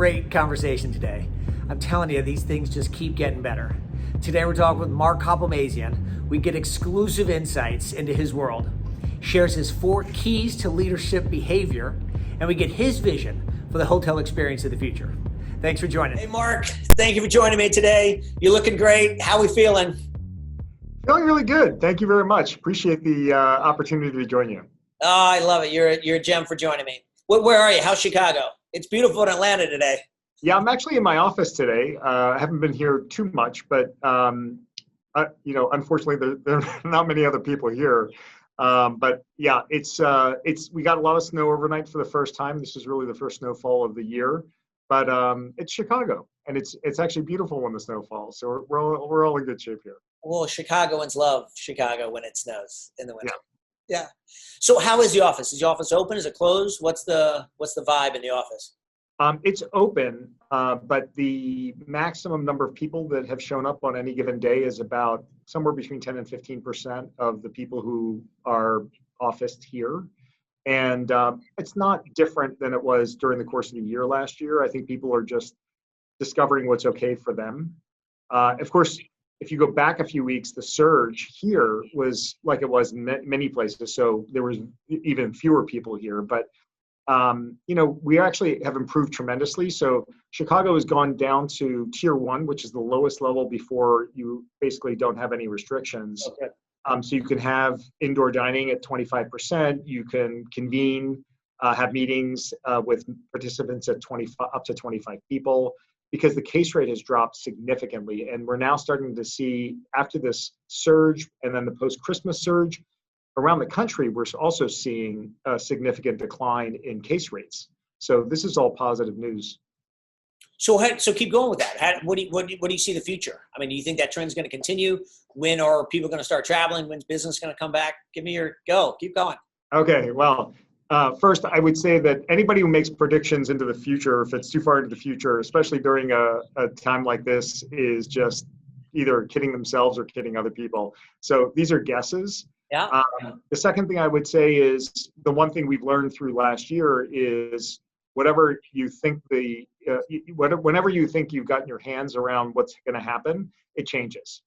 great conversation today. I'm telling you, these things just keep getting better. Today we're talking with Mark Hoplamazian. We get exclusive insights into his world, shares his 4 keys to leadership behavior, and we get his vision for the hotel experience of the future. Thanks for joining. Hey, Mark, thank you for joining me today. You're looking great. How are we feeling? Feeling really good. Thank you very much. Appreciate the opportunity to join you. Oh, I love it. You're a gem for joining me. Where are you? How's Chicago? It's beautiful in Atlanta today. Yeah, I'm actually in my office today. I haven't been here too much, but unfortunately, there are not many other people here. But yeah, we got a lot of snow overnight for the first time. This is really the first snowfall of the year. But it's Chicago, and it's actually beautiful when the snow falls. So we're all in good shape here. Well, Chicagoans love Chicago when it snows in the winter. Yeah. So how is the office? Is the office open? Is it closed? What's the vibe in the office? It's open, but the maximum number of people that have shown up on any given day is about somewhere between 10 and 15% of the people who are officed here. And it's not different than it was during the course of the year last year. I think people are just discovering what's okay for them. Of course, if you go back a few weeks, the surge here was like it was in many places. So there was even fewer people here. But, we actually have improved tremendously. So Chicago has gone down to tier 1, which is the lowest level before you basically don't have any restrictions. Okay. So you can have indoor dining at 25%. You can convene, have meetings with participants at up to 25 people, because the case rate has dropped significantly. And we're now starting to see, after this surge and then the post-Christmas surge, around the country, we're also seeing a significant decline in case rates. So this is all positive news. So keep going with that. What do you see the future? I mean, do you think that trend's going to continue? When are people going to start traveling? When's business going to come back? Give me your go. Keep going. Okay. Well, first, I would say that anybody who makes predictions into the future, if it's too far into the future, especially during a time like this, is just either kidding themselves or kidding other people. So these are guesses. Yeah. The second thing I would say is the one thing we've learned through last year is whenever you think whenever you think you've gotten your hands around what's going to happen, it changes.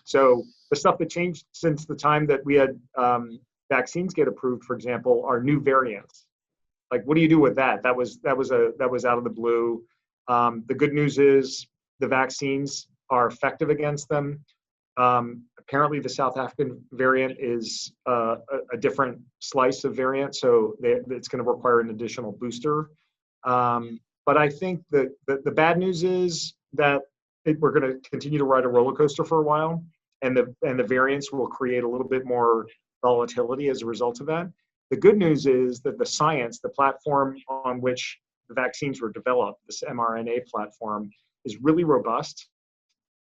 So the stuff that changed since the time that we had vaccines get approved, for example, are new variants. Like, what do you do with that? That was out of the blue. The good news is the vaccines are effective against them. Apparently, the South African variant is a different slice of variant, so it's going to require an additional booster. But I think that the bad news is that we're going to continue to ride a roller coaster for a while, and the variants will create a little bit more volatility as a result of that. The good news is that the science, the platform on which the vaccines were developed, this mRNA platform, is really robust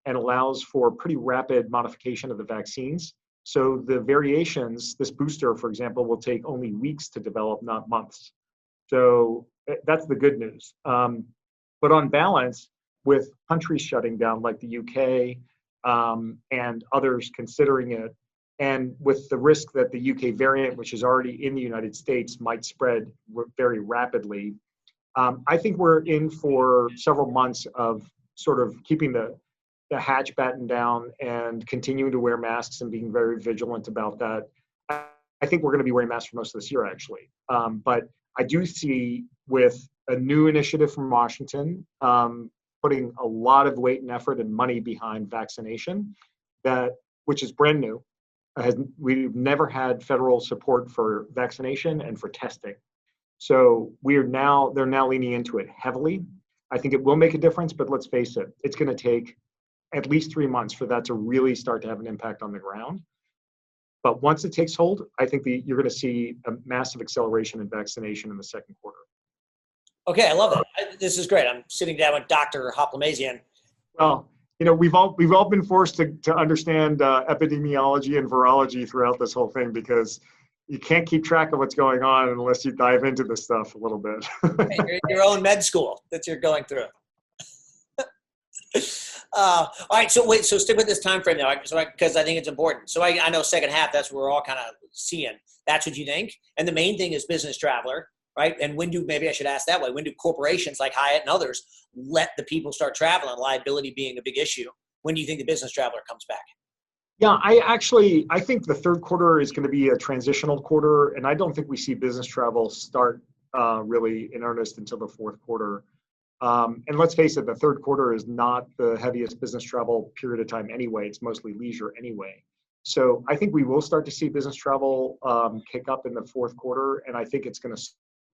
and allows for pretty rapid modification of the vaccines. So the variations, this booster, for example, will take only weeks to develop, not months. So that's the good news. But on balance, with countries shutting down like the UK and others considering it, and with the risk that the UK variant, which is already in the United States, might spread very rapidly, I think we're in for several months of sort of keeping the hatch battened down and continuing to wear masks and being very vigilant about that. I think we're going to be wearing masks for most of this year, actually. But I do see, with a new initiative from Washington, putting a lot of weight and effort and money behind vaccination, which is brand new. We've never had federal support for vaccination and for testing. So they're now leaning into it heavily. I think it will make a difference, but let's face it, it's going to take at least 3 months for that to really start to have an impact on the ground. But once it takes hold, I think you're going to see a massive acceleration in vaccination in the second quarter. Okay, I love that. This is great. I'm sitting down with Dr. Hoplamazian. Well, we've all been forced to understand epidemiology and virology throughout this whole thing, because you can't keep track of what's going on unless you dive into this stuff a little bit. Hey, your own med school that you're going through. All right, so stick with this time frame now, because I think it's important. So I know second half, that's what we're all kind of seeing. That's what you think. And the main thing is business traveler, right? And maybe I should ask that way, when do corporations like Hyatt and others let the people start traveling, liability being a big issue? When do you think the business traveler comes back? Yeah, I think the third quarter is going to be a transitional quarter, and I don't think we see business travel start really in earnest until the fourth quarter. And let's face it, the third quarter is not the heaviest business travel period of time anyway. It's mostly leisure anyway. So I think we will start to see business travel kick up in the fourth quarter, and I think it's going to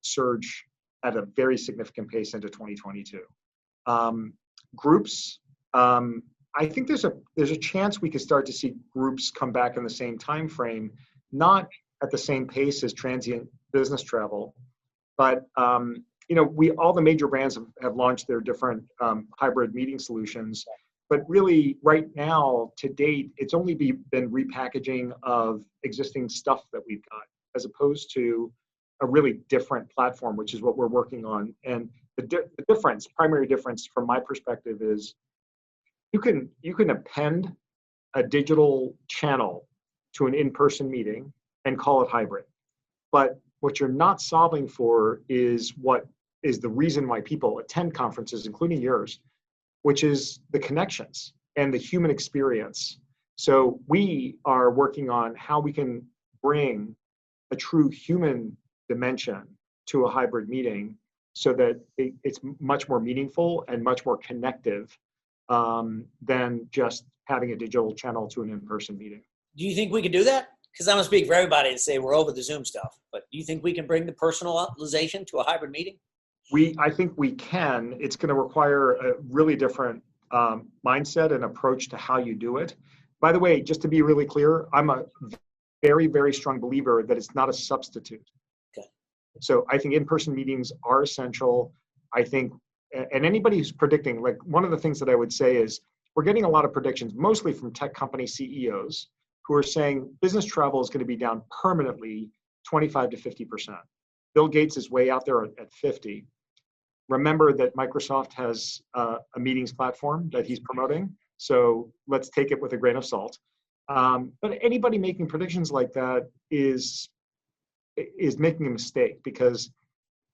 surge at a very significant pace into 2022. Groups, I think there's a chance we could start to see groups come back in the same time frame, not at the same pace as transient business travel, but all the major brands have launched their different hybrid meeting solutions. But really, right now, to date, it's only been repackaging of existing stuff that we've got, as opposed to a really different platform, which is what we're working on. And the primary difference from my perspective is you can append a digital channel to an in-person meeting and call it hybrid. But what you're not solving for is what is the reason why people attend conferences, including yours, which is the connections and the human experience. So we are working on how we can bring a true human dimension to a hybrid meeting so that it's much more meaningful and much more connective than just having a digital channel to an in-person meeting. Do you think we can do that? Because I'm going to speak for everybody and say we're over the Zoom stuff, but do you think we can bring the personalization to a hybrid meeting? I think we can. It's going to require a really different mindset and approach to how you do it. By the way, just to be really clear, I'm a very, very strong believer that it's not a substitute. Okay. So I think in-person meetings are essential. I think, and anybody who's predicting, like one of the things that I would say is we're getting a lot of predictions, mostly from tech company CEOs, who are saying business travel is going to be down permanently 25 to 50%. Bill Gates is way out there at 50. Remember that Microsoft has a meetings platform that he's promoting. So let's take it with a grain of salt. But anybody making predictions like that is making a mistake, because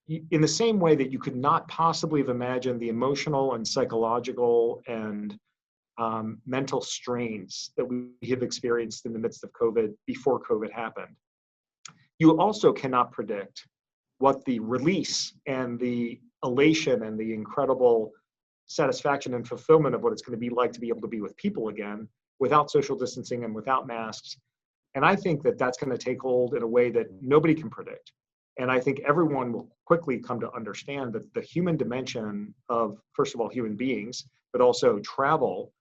in the same way that you could not possibly have imagined the emotional and psychological and mental strains that we have experienced in the midst of COVID before COVID happened, you also cannot predict what the release and the elation and the incredible satisfaction and fulfillment of what it's going to be like to be able to be with people again without social distancing and without masks. And I think that that's going to take hold in a way that nobody can predict. And I think everyone will quickly come to understand that the human dimension of, first of all, human beings, but also travel,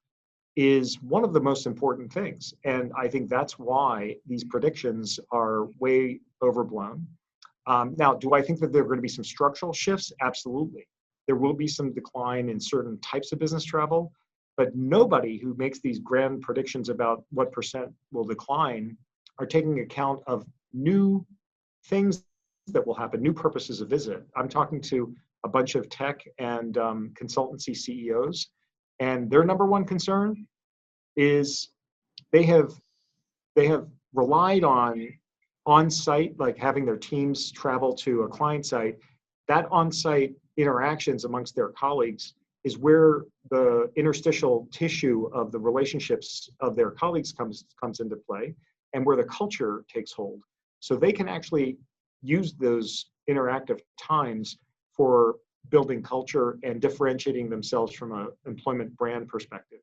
is one of the most important things. And I think that's why these predictions are way overblown. Now, do I think that there are going to be some structural shifts? Absolutely. There will be some decline in certain types of business travel, but nobody who makes these grand predictions about what percent will decline are taking account of new things that will happen, new purposes of visit. I'm talking to a bunch of tech and consultancy CEOs, and their number one concern is they have relied on site, like having their teams travel to a client site. That on-site interactions amongst their colleagues is where the interstitial tissue of the relationships of their colleagues comes into play, and where the culture takes hold. So they can actually use those interactive times for building culture and differentiating themselves from an employment brand perspective.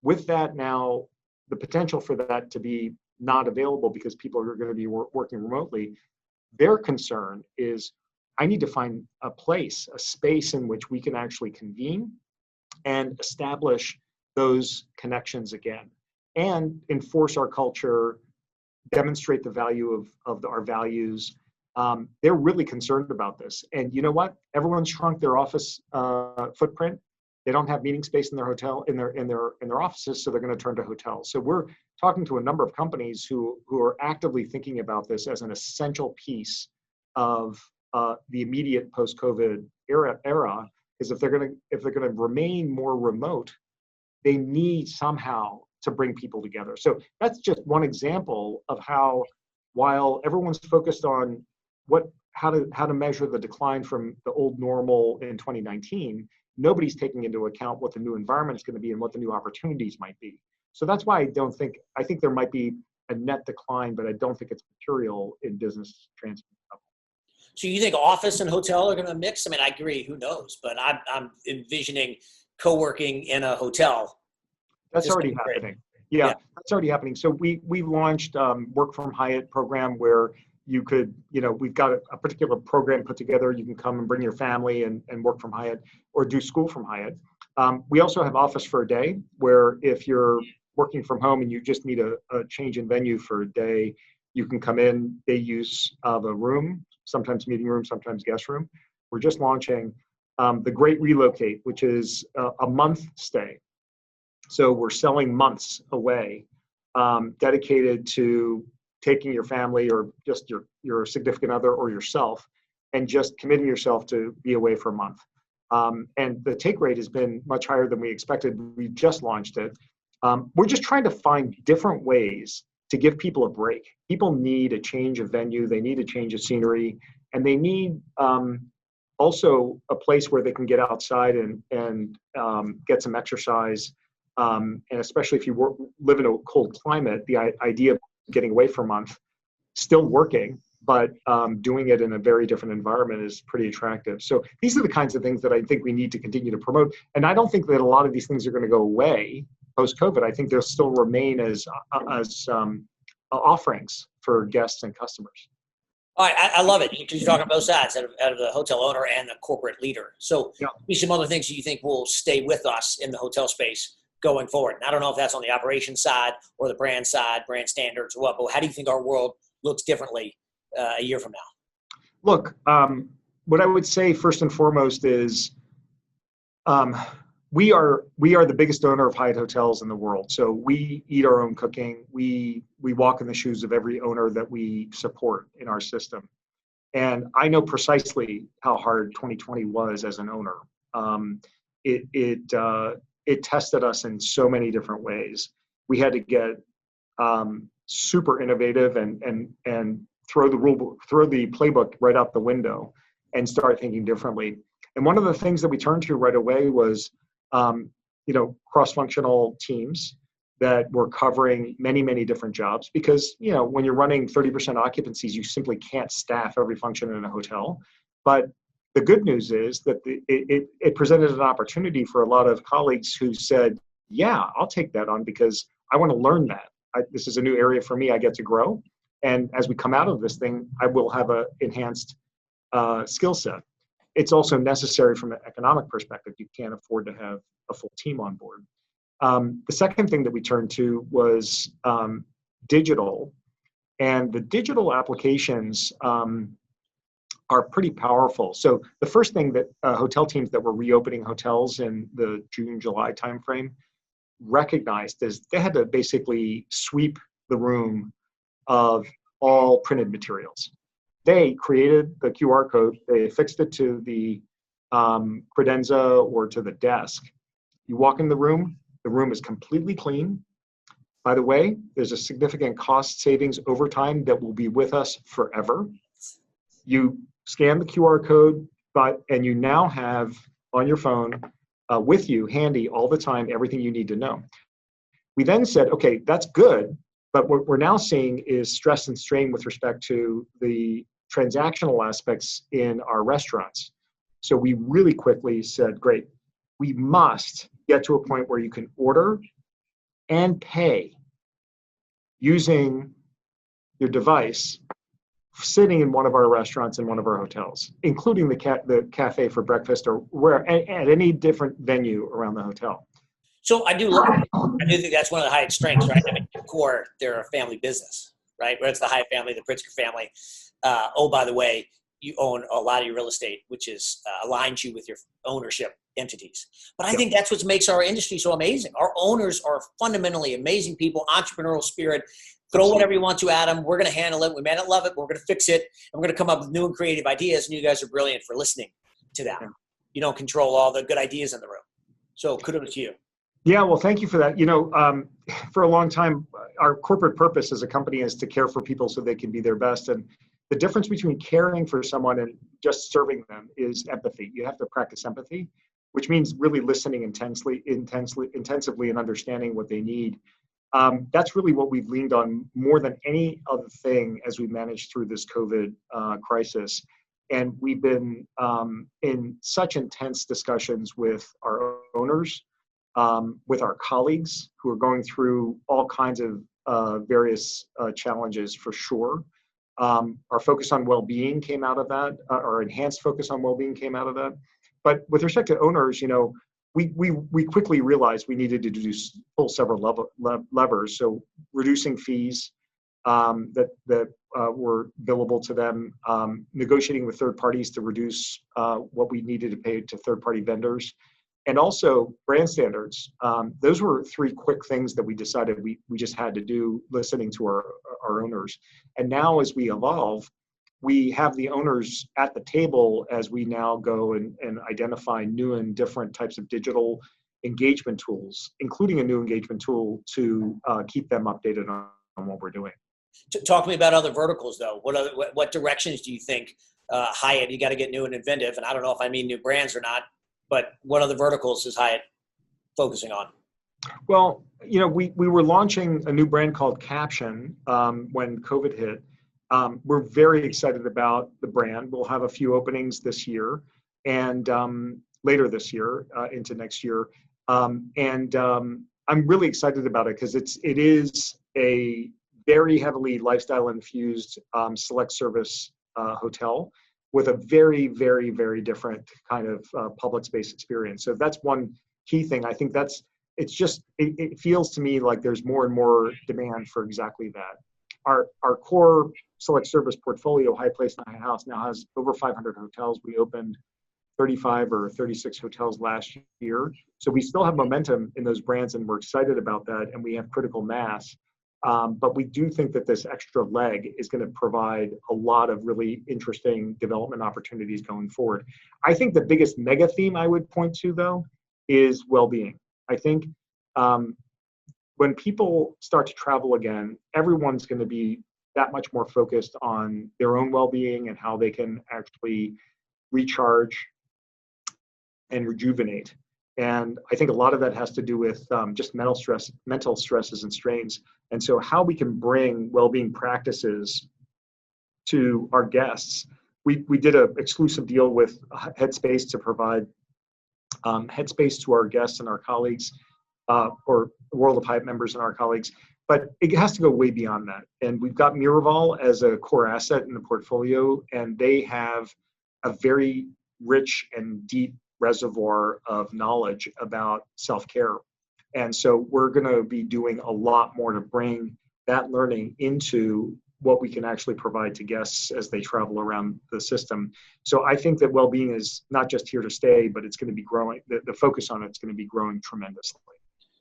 With that, now the potential for that to be not available because people are going to be working remotely, their concern is, I need to find a place, a space in which we can actually convene and establish those connections again and enforce our culture, demonstrate the value of our values. They're really concerned about this. And you know what? Everyone's shrunk their office footprint. They don't have meeting space in their hotel, in their offices, so they're going to turn to hotels. So we're talking to a number of companies who are actively thinking about this as an essential piece of the immediate post-COVID era. Is if they're going to remain more remote, they need somehow to bring people together. So that's just one example of how, while everyone's focused on how to measure the decline from the old normal in 2019, nobody's taking into account what the new environment is going to be and what the new opportunities might be. So that's why I think there might be a net decline, but I don't think it's material in business transfer. So you think office and hotel are going to mix? I mean, I agree. Who knows? But I'm envisioning co-working in a hotel. That's already happening. Yeah, that's already happening. So we launched Work from Hyatt program where you could, we've got a particular program put together. You can come and bring your family and work from Hyatt or do school from Hyatt. We also have Office for a Day, where if you're working from home and you just need a change in venue for a day, you can come in, day use of a room, sometimes meeting room, sometimes guest room. We're just launching the Great Relocate, which is a month stay. So we're selling months away, dedicated to taking your family or just your significant other or yourself and just committing yourself to be away for a month. And the take rate has been much higher than we expected. We just launched it. We're just trying to find different ways to give people a break. People need a change of venue. They need a change of scenery, and they need also a place where they can get outside and get some exercise. And especially if you live in a cold climate, the idea of getting away for a month, still working, but doing it in a very different environment is pretty attractive. So these are the kinds of things that I think we need to continue to promote. And I don't think that a lot of these things are going to go away post-COVID. I think they'll still remain as offerings for guests and customers. All right, I love it because you're talking both sides, out of the hotel owner and the corporate leader. So these some other things that you think will stay with us in the hotel space going forward. And I don't know if that's on the operations side or the brand side, brand standards or what, but how do you think our world looks differently a year from now? Look, what I would say first and foremost is we are the biggest owner of Hyatt hotels in the world. So we eat our own cooking. We walk in the shoes of every owner that we support in our system. And I know precisely how hard 2020 was as an owner. It tested us in so many different ways. We had to get super innovative and throw the playbook right out the window and start thinking differently. And one of the things that we turned to right away was cross-functional teams that were covering many, many different jobs because, when you're running 30% occupancies, you simply can't staff every function in a hotel. But the good news is that it presented an opportunity for a lot of colleagues who said, yeah, I'll take that on because I want to learn that. This is a new area for me. I get to grow. And as we come out of this thing, I will have an enhanced skill set. It's also necessary from an economic perspective. You can't afford to have a full team on board. The second thing that we turned to was digital. And the digital applications are pretty powerful. So the first thing that hotel teams that were reopening hotels in the June, July timeframe recognized is they had to basically sweep the room of all printed materials. They created the QR code, they affixed it to the credenza or to the desk. You walk in the room is completely clean. By the way, there's a significant cost savings over time that will be with us forever. You scan the QR code, and you now have on your phone with you, handy all the time, everything you need to know. We then said, okay, that's good, but what we're now seeing is stress and strain with respect to the transactional aspects in our restaurants. So we really quickly said, great, we must get to a point where you can order and pay using your device sitting in one of our restaurants in one of our hotels, including the cafe for breakfast or at any different venue around the hotel. So I do think that's one of the Hyatt strengths, right? I mean, at core, they're a family business, right? Where it's the Hyatt family, the Pritzker family. Oh, by the way, you own a lot of your real estate, which is aligns you with your ownership entities. But I think that's what makes our industry so amazing. Our owners are fundamentally amazing people, entrepreneurial spirit. Throw whatever you want to at them. We're going to handle it. We may not love it, but we're going to fix it. And we're going to come up with new and creative ideas. And you guys are brilliant for listening to that. You don't control all the good ideas in the room. So kudos to you. Yeah, well, thank you for that. For a long time, our corporate purpose as a company is to care for people so they can be their best. And the difference between caring for someone and just serving them is empathy. You have to practice empathy, which means really listening intensively and understanding what they need. That's really what we've leaned on more than any other thing as we manage through this COVID crisis. And we've been in such intense discussions with our owners, with our colleagues who are going through all kinds of various challenges for sure. Our focus on well-being came out of that, our enhanced focus on well-being came out of that. But with respect to owners, we quickly realized we needed to pull several levers. So reducing fees that were billable to them, negotiating with third parties to reduce what we needed to pay to third-party vendors, and also brand standards. Those were three quick things that we decided we just had to do, listening to our owners. And now as we evolve, we have the owners at the table as we now go and identify new and different types of digital engagement tools, including a new engagement tool to keep them updated on what we're doing. Talk to me about other verticals, though. What directions do you think Hyatt, you got to get new and inventive, and I don't know if I mean new brands or not, but what other verticals is Hyatt focusing on? Well, we were launching a new brand called Caption when COVID hit. We're very excited about the brand. We'll have a few openings this year and later this year into next year. I'm really excited about it because it is a very heavily lifestyle infused select service hotel with a very, very, very different kind of public space experience. So that's one key thing. I think it feels to me like there's more and more demand for exactly that. Our core select service portfolio, High Place and High House, now has over 500 hotels. We opened 35 or 36 hotels last year. So we still have momentum in those brands and we're excited about that and we have critical mass. But we do think that this extra leg is going to provide a lot of really interesting development opportunities going forward. I think the biggest mega theme I would point to, though, is well-being. I think when people start to travel again, everyone's going to be that much more focused on their own well-being and how they can actually recharge and rejuvenate. And I think a lot of that has to do with just mental stresses and strains. And so how we can bring well-being practices to our guests. We did an exclusive deal with Headspace to provide Headspace to our guests and our colleagues, or World of Hyatt members and our colleagues. But it has to go way beyond that. And we've got Miraval as a core asset in the portfolio, and they have a very rich and deep reservoir of knowledge about self-care. And so we're going to be doing a lot more to bring that learning into what we can actually provide to guests as they travel around the system. So I think that well-being is not just here to stay, but it's going to be growing. The focus on it's going to be growing tremendously.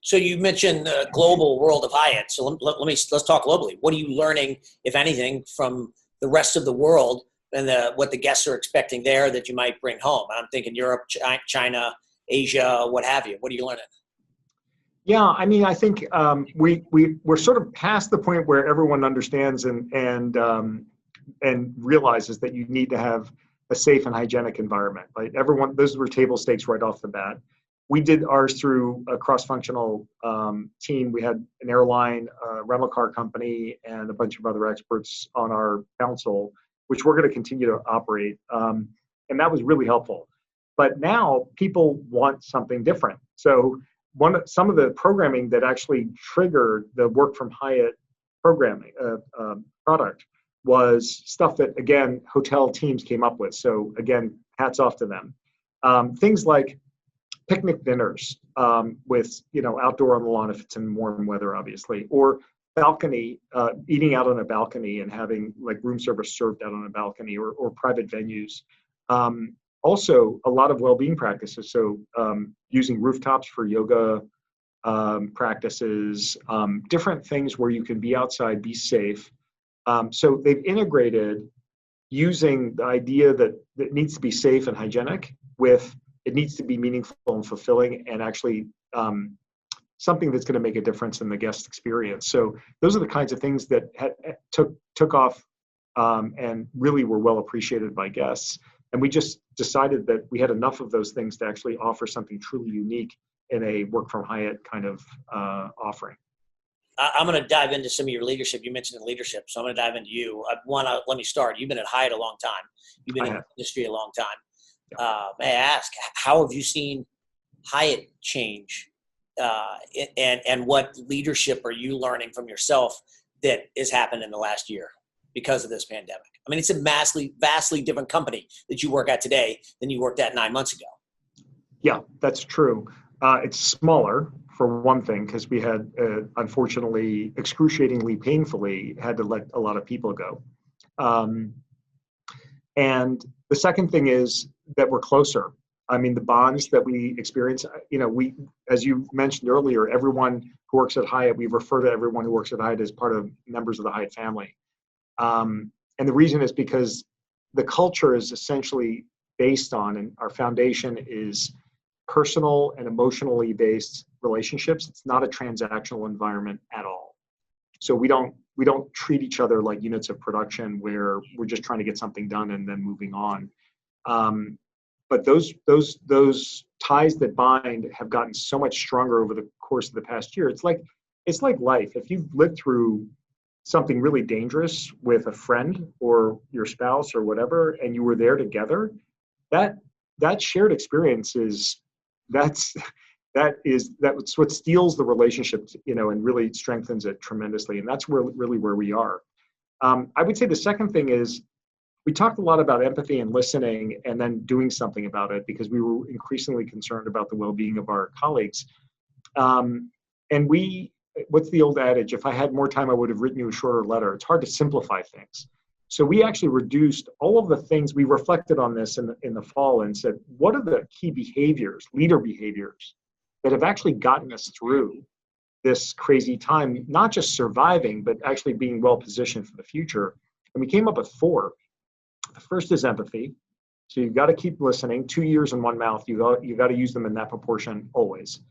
So you mentioned global World of Hyatt. So let's talk globally. What are you learning, if anything, from the rest of the world and what the guests are expecting there that you might bring home? I'm thinking Europe, China, Asia, what have you. What are you learning? Yeah, I mean, I think we're sort of past the point where everyone understands and realizes that you need to have a safe and hygienic environment. Like those were table stakes right off the bat. We did ours through a cross-functional team. We had an airline, a rental car company, and a bunch of other experts on our council, which we're going to continue to operate. And that was really helpful. But now people want something different. So some of the programming that actually triggered the Work from Hyatt programming product was stuff that, again, hotel teams came up with. So again, hats off to them. Things like picnic dinners with outdoor on the lawn if it's in warm weather, obviously, or balcony, eating out on a balcony and having like room service served out on a balcony, or private venues. Also, a lot of well-being practices. So using rooftops for yoga practices, different things where you can be outside, be safe. So they've integrated using the idea that it needs to be safe and hygienic with it needs to be meaningful and fulfilling and actually something that's going to make a difference in the guest experience. So those are the kinds of things that took off and really were well appreciated by guests. And we just decided that we had enough of those things to actually offer something truly unique in a work from Hyatt kind of offering. I'm going to dive into some of your leadership. You mentioned leadership, so I'm going to dive into you. Let me start. You've been at Hyatt a long time. You've been in the industry a long time. Yeah. May I ask, how have you seen Hyatt change, and what leadership are you learning from yourself that has happened in the last year because of this pandemic? I mean, it's a vastly different company that you work at today than you worked at 9 months ago. Yeah, that's true. It's smaller, for one thing, because we had, unfortunately, excruciatingly painfully, had to let a lot of people go. And the second thing is that we're closer. I mean, the bonds that we experience, we, as you mentioned earlier, everyone who works at Hyatt, we refer to everyone who works at Hyatt as part of members of the Hyatt family. And the reason is because the culture is essentially based on, and our foundation is personal and emotionally based relationships. It's not a transactional environment at all. So we don't treat each other like units of production where we're just trying to get something done and then moving on. But those ties that bind have gotten so much stronger over the course of the past year. It's like life. If you've lived through something really dangerous with a friend or your spouse or whatever, and you were there together, that shared experience that's what steals the relationship, and really strengthens it tremendously. And that's really where we are. I would say the second thing is, we talked a lot about empathy and listening and then doing something about it because we were increasingly concerned about the well-being of our colleagues. And what's the old adage? If I had more time, I would have written you a shorter letter. It's hard to simplify things. So we actually reduced all of the things. We reflected on this in the fall and said, what are the key behaviors, leader behaviors, that have actually gotten us through this crazy time, not just surviving, but actually being well positioned for the future? And we came up with 4. The first is empathy. So you've got to keep listening. 2 ears and 1 mouth. You got to use them in that proportion always.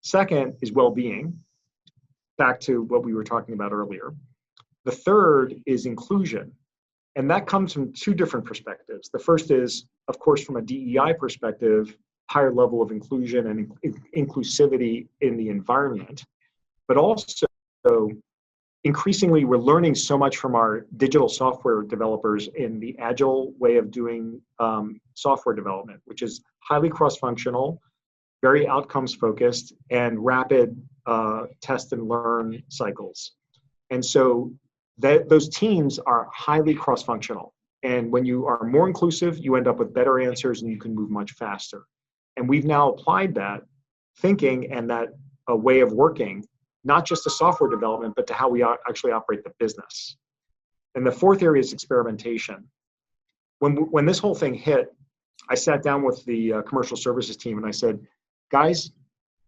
Second is well-being. Back to what we were talking about earlier. The third is inclusion. And that comes from 2 different perspectives. The first is, of course, from a DEI perspective, higher level of inclusion and inclusivity in the environment. But also, increasingly, we're learning so much from our digital software developers in the agile way of doing software development, which is highly cross-functional, very outcomes focused, and rapid test and learn cycles. And so those teams are highly cross-functional. And when you are more inclusive, you end up with better answers and you can move much faster. And we've now applied that thinking and that way of working, not just to software development, but to how we actually operate the business. And the fourth area is experimentation. When this whole thing hit, I sat down with the commercial services team and I said, guys,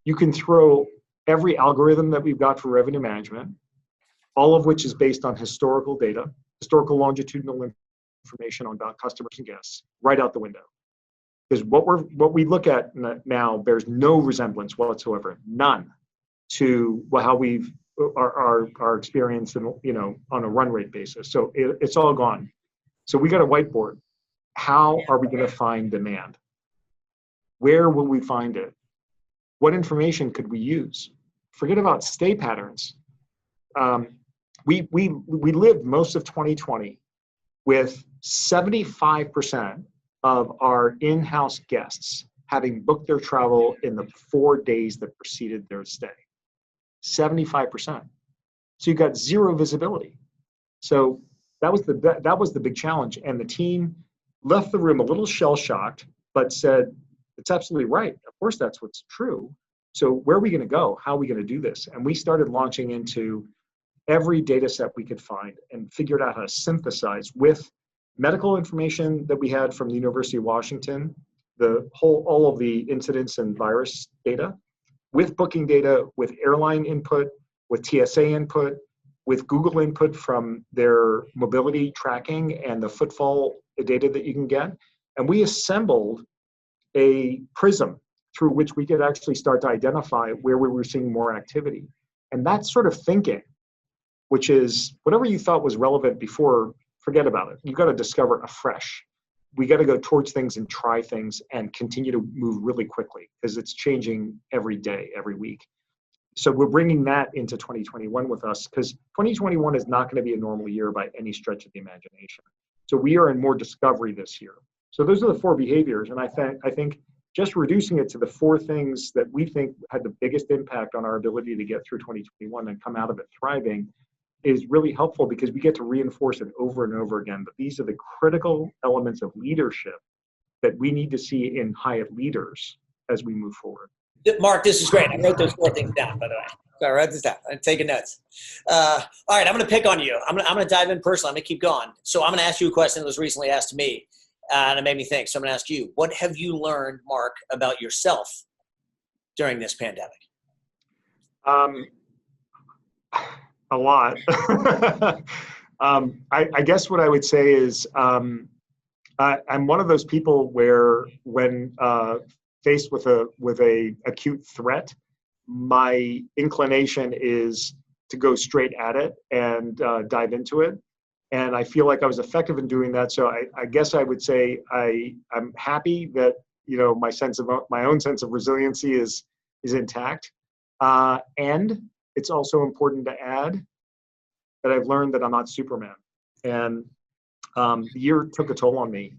you can throw every algorithm that we've got for revenue management, all of which is based on historical data, historical longitudinal information about customers and guests, right out the window. Because what we look at now bears no resemblance whatsoever, none, to how we've our experience and on a run rate basis. So it's all gone. So we got a whiteboard. How are we going to find demand? Where will we find it? What information could we use? Forget about stay patterns. We lived most of 2020 with 75% of our in-house guests having booked their travel in the 4 days that preceded their stay. 75%. So you got zero visibility. So that was the big challenge. And the team left the room a little shell-shocked, but said, it's absolutely right. Of course, that's what's true. So where are we going to go? How are we going to do this? And we started launching into every data set we could find and figured out how to synthesize with medical information that we had from the University of Washington, all of the incidents and virus data, with booking data, with airline input, with TSA input, with Google input from their mobility tracking and the footfall data that you can get. And we assembled a prism through which we could actually start to identify where we were seeing more activity. And that sort of thinking, which is whatever you thought was relevant before forget about it. You've got to discover afresh. We got to go towards things and try things and continue to move really quickly because it's changing every day, every week. So we're bringing that into 2021 with us because 2021 is not going to be a normal year by any stretch of the imagination. So we are in more discovery this year. So those are the 4 behaviors. And I think just reducing it to the 4 things that we think had the biggest impact on our ability to get through 2021 and come out of it thriving is really helpful because we get to reinforce it over and over again. But these are the critical elements of leadership that we need to see in Hyatt leaders as we move forward. Mark, this is great. I wrote those 4 things down, by the way. So I wrote this down. I'm taking notes. All right, I'm going to pick on you. I'm going to dive in personally. I'm going to keep going. So I'm going to ask you a question that was recently asked to me, and it made me think. So I'm going to ask you, what have you learned, Mark, about yourself during this pandemic? A lot. I guess what I would say is I'm one of those people where when faced with a acute threat, my inclination is to go straight at it and dive into it. And I feel like I was effective in doing that. So I guess I would say I'm happy that my own sense of resiliency is intact. And it's also important to add that I've learned that I'm not Superman. And the year took a toll on me,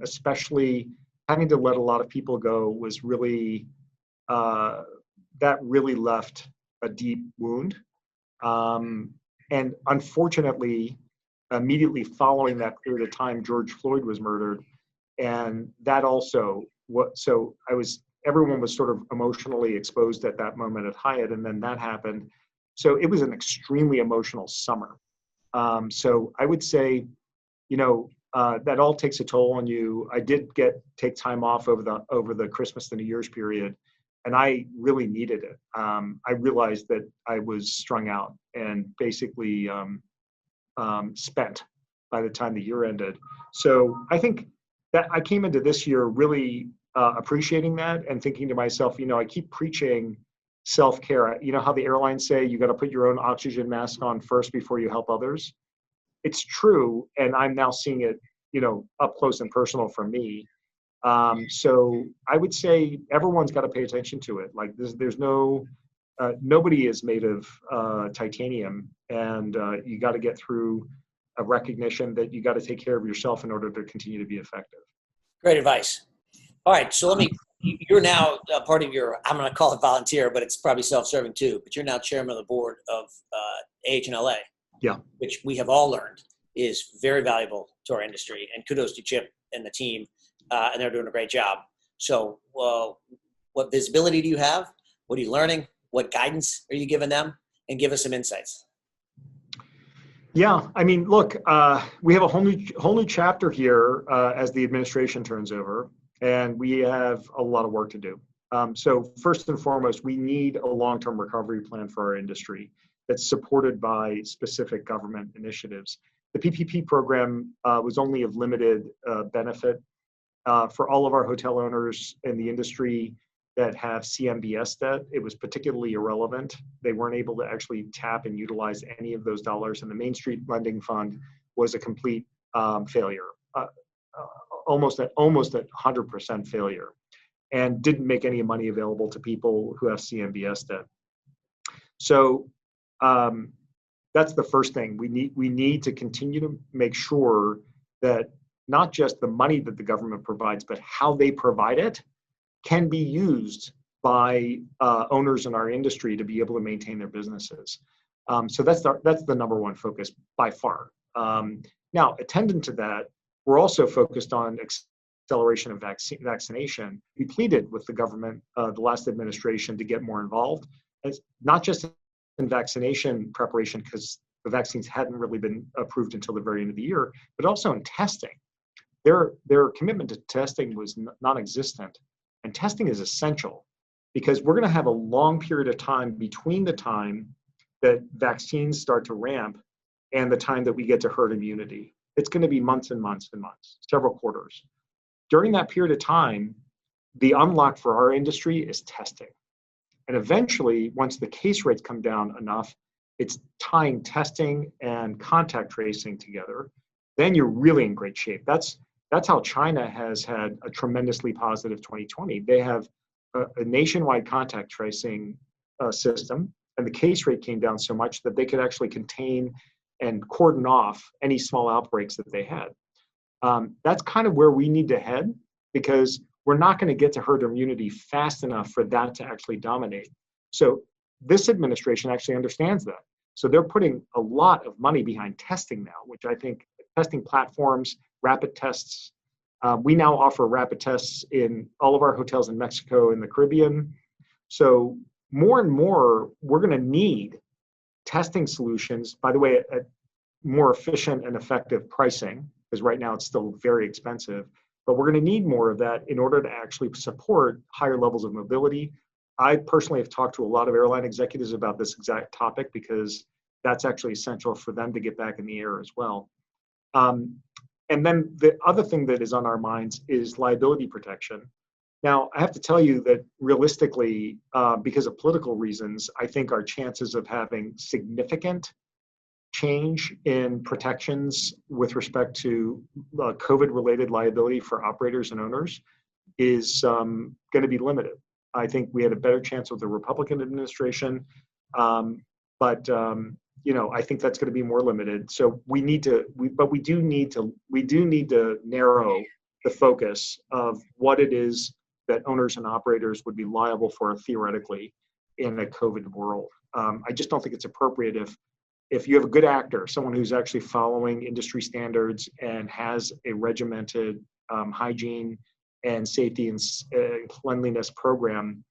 especially having to let a lot of people go was really, that really left a deep wound. And unfortunately, immediately following that period of time, George Floyd was murdered. And that also, everyone was sort of emotionally exposed at that moment at Hyatt, and then that happened. So it was an extremely emotional summer. So I would say, that all takes a toll on you. I did take time off over the Christmas and New Year's period, and I really needed it. I realized that I was strung out and basically spent by the time the year ended. So I think that I came into this year really appreciating that and thinking to myself, I keep preaching self-care. You know how the airlines say you got to put your own oxygen mask on first before you help others? It's true, and I'm now seeing it, up close and personal for me. So I would say everyone's got to pay attention to it. Like there's nobody is made of titanium, and you got to get through a recognition that you got to take care of yourself in order to continue to be effective. Great advice. All right, so you're now part of I'm going to call it volunteer, but it's probably self-serving too, but you're now chairman of the board of AHLA. Yeah. Which we have all learned is very valuable to our industry, and kudos to Chip and the team, and they're doing a great job. So what visibility do you have? What are you learning? What guidance are you giving them? And give us some insights. Yeah, I mean, look, we have a whole new chapter here as the administration turns over, and we have a lot of work to do. So first and foremost, we need a long-term recovery plan for our industry that's supported by specific government initiatives. The PPP program was only of limited benefit for all of our hotel owners in the industry that have CMBS debt. It was particularly irrelevant. They weren't able to actually tap and utilize any of those dollars, and the Main Street Lending Fund was a complete failure, almost at 100% failure, and didn't make any money available to people who have CMBS debt. So that's the first thing. We need to continue to make sure that not just the money that the government provides, but how they provide it can be used by owners in our industry to be able to maintain their businesses. So that's the number one focus by far. Now, attendant to that, we're also focused on acceleration of vaccination. We pleaded with the government, the last administration, to get more involved. It's not just in vaccination preparation, because the vaccines hadn't really been approved until the very end of the year, but also in testing. Their commitment to testing was non-existent. And testing is essential because we're going to have a long period of time between the time that vaccines start to ramp and the time that we get to herd immunity. It's going to be months and months and months, several quarters. During that period of time, the unlock for our industry is testing. And eventually, once the case rates come down enough, it's tying testing and contact tracing together. then you're really in great shape. That's how China has had a tremendously positive 2020. They have a nationwide contact tracing system, and the case rate came down so much that they could actually contain and cordon off any small outbreaks that they had. That's kind of where we need to head, because we're not going to get to herd immunity fast enough for that to actually dominate. So this administration actually understands that. So they're putting a lot of money behind testing now, which I think testing platforms, rapid tests. We now offer rapid tests in all of our hotels in Mexico and the Caribbean. So more and more, we're going to need testing solutions, by the way, at more efficient and effective pricing, because right now it's still very expensive. But we're going to need more of that in order to actually support higher levels of mobility. I personally have talked to a lot of airline executives about this exact topic, because that's actually essential for them to get back in the air as well. And then the other thing that is on our minds is liability protection. Now, I have to tell you that realistically, because of political reasons, I think our chances of having significant change in protections with respect to COVID-related liability for operators and owners is going to be limited. I think we had a better chance with the Republican administration, but I think that's going to be more limited. So we do need to narrow the focus of what it is that owners and operators would be liable for theoretically in a COVID world. I just don't think it's appropriate if you have a good actor, someone who's actually following industry standards and has a regimented hygiene and safety and cleanliness program,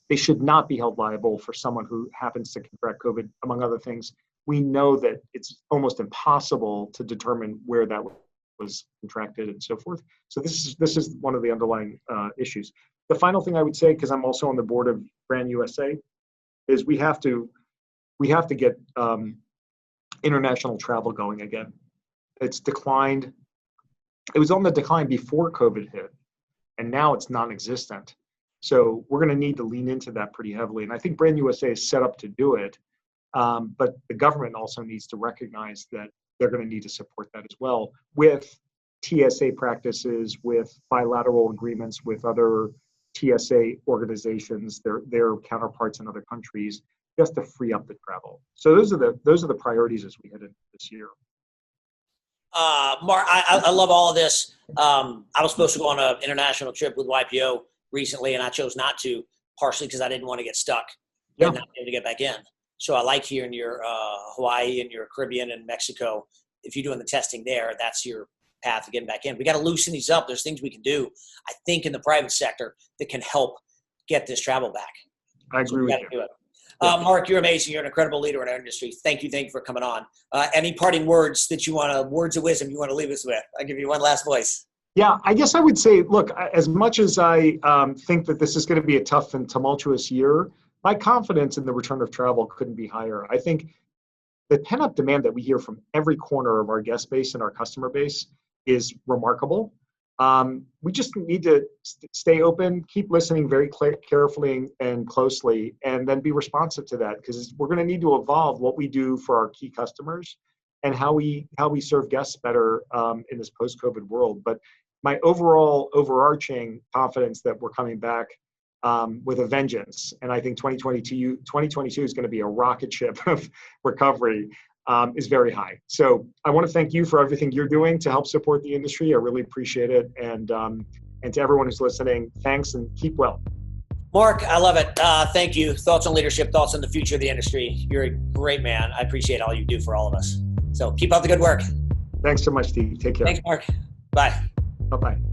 they should not be held liable for someone who happens to contract COVID, among other things. We know that it's almost impossible to determine where that was contracted and so forth. So this is one of the underlying issues. The final thing I would say, because I'm also on the board of Brand USA, is we have to get international travel going again. It's declined. It was on the decline before COVID hit, and now it's non-existent. So we're going to need to lean into that pretty heavily. And I think Brand USA is set up to do it. But the government also needs to recognize that they're going to need to support that as well with TSA practices, with bilateral agreements with other TSA organizations, their counterparts in other countries, just to free up the travel. So those are the priorities as we head into this year. Mark, I love all of this. I was supposed to go on an international trip with YPO recently, and I chose not to, partially because I didn't want to get stuck and not be able to get back in. So I like hearing your Hawaii and your Caribbean and Mexico. If you're doing the testing there, that's your path to getting back in. We got to loosen these up. There's things we can do, I think, in the private sector that can help get this travel back. I agree with you. Mark, you're amazing. You're an incredible leader in our industry. Thank you for coming on. Any parting words that words of wisdom you want to leave us with? I'll give you one last voice. Yeah, I guess I would say, look, as much as I think that this is going to be a tough and tumultuous year, my confidence in the return of travel couldn't be higher. I think the pent-up demand that we hear from every corner of our guest base and our customer base is remarkable. We just need to stay open, keep listening very carefully and closely, and then be responsive to that, because we're going to need to evolve what we do for our key customers and how we serve guests better in this post-COVID world. But my overarching confidence that we're coming back with a vengeance, and I think 2022 is going to be a rocket ship of recovery, is very high. So I want to thank you for everything you're doing to help support the industry. I really appreciate it. And to everyone who's listening, thanks and keep well. Mark, I love it. Thank you. Thoughts on leadership, thoughts on the future of the industry. You're a great man. I appreciate all you do for all of us. So keep up the good work. Thanks so much, Steve. Take care. Thanks, Mark. Bye. Bye-bye.